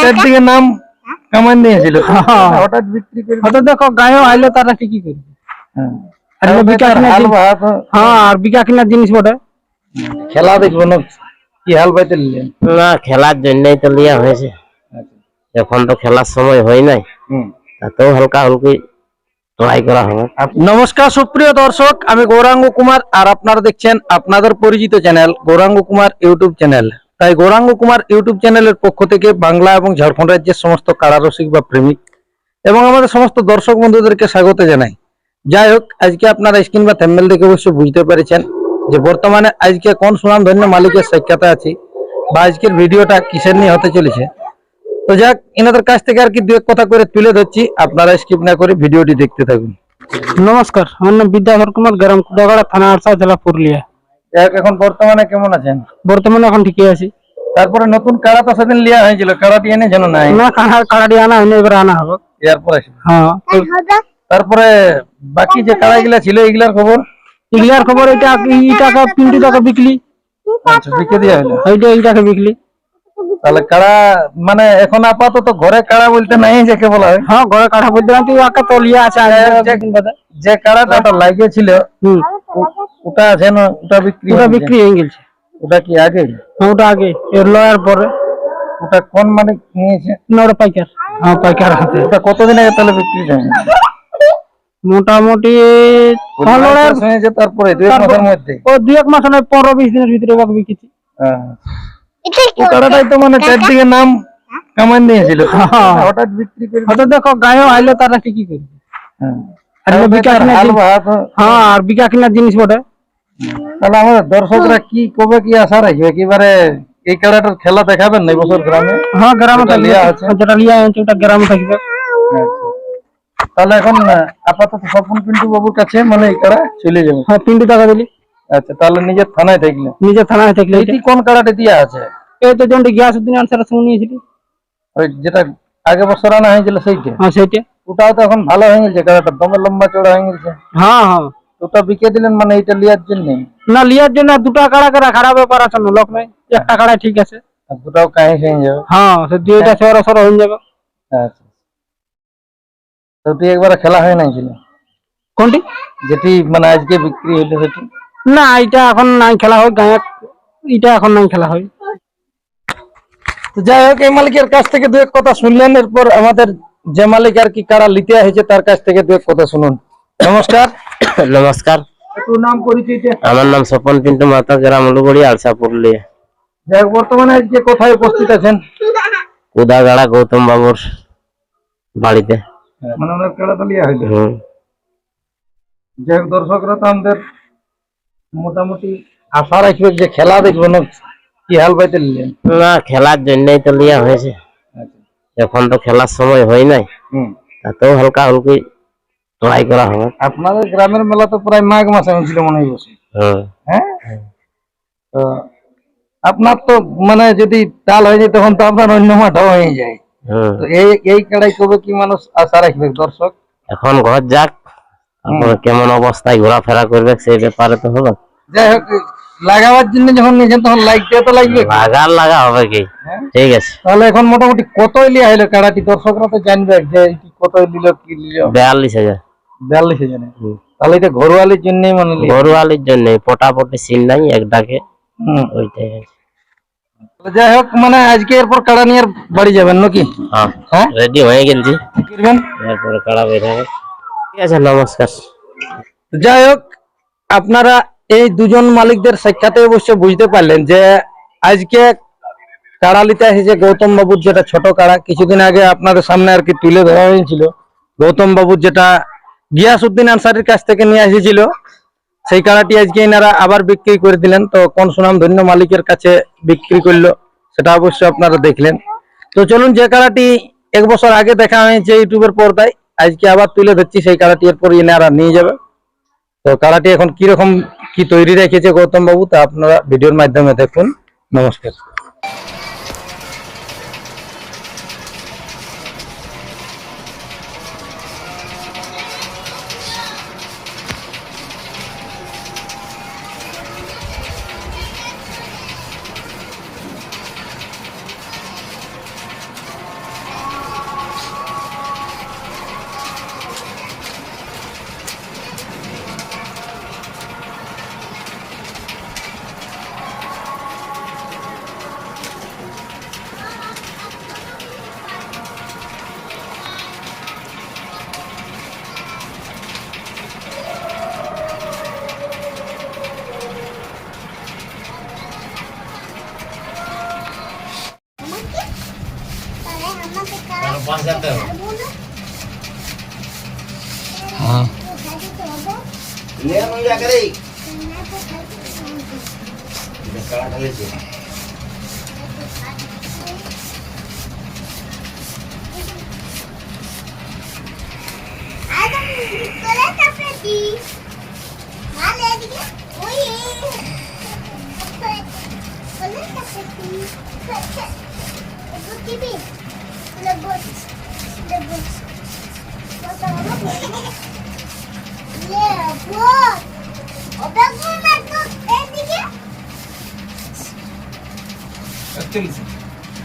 চারদিকে নাম কামান নিয়েছিল, হঠাৎ বিক্রি করে হয়তো দেখো গায়েও আইলো তারা ঠিকই করবে। আর এগুলো বিকা কিনা আর বিকা কিনার জিনিস বটে। খেলা দেখবো না, কি হাল পাইতে নিলেন? না, খেলার জন্যই তো লিয়া হয়েছে। এখন তো খেলার সময় হয় নাই, তাতেও হালকা হালকি ট্রাই করা হবে। নমস্কার সুপ্রিয় দর্শক, আমি গৌরাঙ্গ কুমার আর আপনারা দেখছেন আপনাদের পরিচিত channel Gauranga Kumar YouTube channel. তাই গৌরাঙ্গ কুমার ইউটিউব চ্যানেলের পক্ষ থেকে বাংলা এবং ঝাড়খণ্ড রাজ্যের সমস্ত কারারসিক বা প্রেমিক এবং আমাদের সমস্ত দর্শক বন্ধুদেরকে স্বাগত জানাই। যাই হোক, আজকে আপনারা স্ক্রিন বা থাম্বনেল দেখে অবশ্যই বুঝতে পেরেছেন যে বর্তমানে আজকে কোন সুনামধন্য মালিকের সাক্ষাতে আছি বা আজকের ভিডিওটা কিসের নিয়ে হতে চলেছে। তো যাক, এনাদের কাছ থেকে আর কি দু এক কথা করে তুলে ধরছি, আপনারা স্কিপ না করে ভিডিওটি দেখতে থাকুন। নমস্কার, আমার নাম বিদ্যাধর কুমার, গ্রাম কুদাগাড়া, থানা আরসা, জেলা পুরুলিয়া। যাই হোক, এখন বর্তমানে কেমন আছেন? বর্তমানে এখন ঠিকই আছি। তারপরে নতুন কাড়া তো সেদিন লিয়া হয়েছিল, কাড়াটি এনে যেন নাই না, কাড়াটি আনা হয়নি, এবার আনা হবে। এরপরে হ্যাঁ, তারপরে বাকি যে কাড়া গুলা ছিল এগুলার খবর? এগুলার খবর এটা এই টাকা 3 টাকা বিকলি। আচ্ছা, বিকে দিয়া হলো এই টাকা বিকলি। তাহলে কাড়া মানে এখন আপাতত ঘরে কাড়া বলতে নাই, যাকে বলা হয়। হ্যাঁ, ঘরে কাটা বলতে না, তুই আকা তলিয়া আছে। যে কাড়াটা লাগিয়েছিল ওটা আছে না, ওটা বিক্রি হয়ে গেছে। ওটা কি আগে? হ্যাঁ, ওটা আগে, এর লয়ার পরে। ওটা কোন মানে নিয়েছে? না, ওটা পাইকার। হ্যাঁ, পাইকার হাতে। ওটা কতদিন আগে তাহলে বিক্রি যায়? মোটামুটি তারপরে 2 মাসের মধ্যে। ও 2 মাস নয়, 15-20 দিনের ভিতরে ওকে বিকেছি। কাড়াটাই তো মানে চারদিকে নাম কামান নিয়েছিল, হঠাৎ বিক্রি করে। হয়তো দেখো গায়েও আইলো তারা ঠিকই করবে। আর এগুলো বিকা কিনার জিনিস বটে। তাহলে আমাদের দর্শকরা কি কবে কি আশা রাখবে? একেবারে এই খেলাটার খেলা দেখাবেন না বছর গ্রামে? হ্যাঁ, গ্রামে থাকবে, যেটা লিয়া আছে ওটা গ্রামে থাকবে। তাহলে এখন আপাতত স্বপন পিন্টু বাবুর কাছে মানে এই কাড়া চলে যাবে। হ্যাঁ, 3 টাকা দিলি। আচ্ছা, তাহলে নিজের থানায় থাকলে? নিজের থানায় থাকলে। এটি কোন কাড়াটা দিয়া আছে? এই তো যেমন গিয়াসউদ্দিন আনসারের সঙ্গে নিয়েছিলি, ওই যেটা আগে বছর আনা হয়েছিল সেইটা? হ্যাঁ, সেইটা। ওটাও তো এখন ভালো হয়ে গেছে, কাড়াটা দমে লম্বা চড়া হয়ে গেছে। হ্যাঁ হ্যাঁ, ওটা বিকে দিলেন মানে এটা লিয়ার জন্য? না, লিয়ার জন্য 2টা কাড়া করে খারাপ ব্যাপার আছে না, লোক নাই। একটা কাড়া ঠিক আছে, আর দুটাও কাহিনী হয়ে যাবে। হ্যাঁ, সে 2টা সর হয়ে যাবে। আচ্ছা, তো তুই একবার খেলা হয় নাই ছিল? কোনটি? যেটি মানে আজকে বিক্রি হইলো সেটি? না, এটা এখন নাই খেলা হয় গায়ে, এটা এখন নাই খেলা হয়। তো যাই হোক, এই মালিকের কাছ থেকে দু এক কথা শুনলেন, এরপর আমাদের যে মালিক আর কি কারা লিতে হয়েছে তার কাছ থেকে দু এক কথা শুনুন। নমস্কার। নমস্কার, একটু নাম পরিচয়টা? আমার নাম স্বপন পিন্টু মাতা, গ্রাম উলুগড়ি, আলসা, পুরুলিয়া। যাই হোক, বর্তমানে আজকে কোথায় উপস্থিত আছেন? কুদাগাড়া গৌতম বাবুর বাড়িতে। মানে ওনার কাড়া তো লিয়া হইলো। যাই হোক, দর্শকরা তো আমাদের মোটামুটি আশা রাখবে যে খেলা দেখবো না, কি হাল পাইতে নিলেন? না, খেলার জন্যই তো লিয়া হয়েছে। এখন তো খেলার সময় হয় নাই, তাতেও হালকা হালকি ট্রাই করা হবে। আপনাদের গ্রামের মেলা তো প্রায় মাঘ মাসে হয়েছিল মনে হয় বসে। হ্যাঁ, তো আপনার তো মানে যদি তাল হয়ে যায় তখন তো আপনার অন্য মাঠাও হয়ে যায়। তো এই কাড়াই কবে কি মানুষ আশা রাখবে দর্শক? এখন ঘর যাক, কেমন অবস্থায় ঘোরাফেরা করবে সেই ব্যাপারে তো হলো। যাই হোক, লাগাবার জন্য যখন নিয়েছেন তখন লাগতে তো লাগবে, লাগা হবে কি। ঠিক আছে, তাহলে এখন মোটামুটি কতই লিয়া হইলো কাড়াটি? দর্শকরা তো জানবে যে কতই দিল কি দিল। 42,000। 42,000? তাহলে এটা ঘরোয়ালির জন্য মানে ঘরোয়ালির জন্য, পটাপটি সিন নাই এক ডাকে, ওইটাই আছে। যাই হোক, মানে আজকে এরপর কাড়া নিয়ে বাড়ি যাবেন নাকি? হ্যাঁ, রেডি হয়ে গেছি, করবেন এরপরে কাড়া বের হবে। ঠিক আছে, নমস্কার। যাই হোক, আপনারা এই দুজন মালিকদের সাক্ষাতে অবশ্য বুঝতে পারলেন যে আজকে কাড়ালিতে এসেছে গৌতম বাবুর যেটা ছোট কাড়া, কিছুদিন আগে আপনাদের সামনে আর কি তুলে ধরা হয়েছিল। গৌতম বাবুর যেটা গিয়াসউদ্দিন আনসারের কাছ থেকে নিয়ে এসেছিল, সেই কাড়াটি আজকে এনারা আবার বিক্রি করে দিলেন। তো কোন সুনাম ধন্য মালিকের কাছে বিক্রি করলো সেটা অবশ্যই আপনারা দেখলেন। তো চলুন, যে কাড়াটি 1 বছর আগে দেখা হয়েছে ইউটিউবের পর্দায়, আজকে আবার তুলে ধরছি সেই কাড়াটি, এরপর এনারা নিয়ে যাবে। তো কাড়াটি এখন কিরকম কি তৈরি রেখেছে গৌতম বাবু তা আপনারা ভিডিওর মাধ্যমে দেখুন। নমস্কার। হ্যাঁ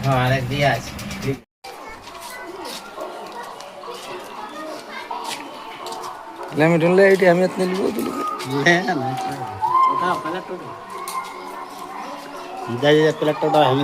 হ্যাঁ আরেক দিয়ে আছে আমি ঢুনলে এইটি আমি এত নিব প্লেটটা আমি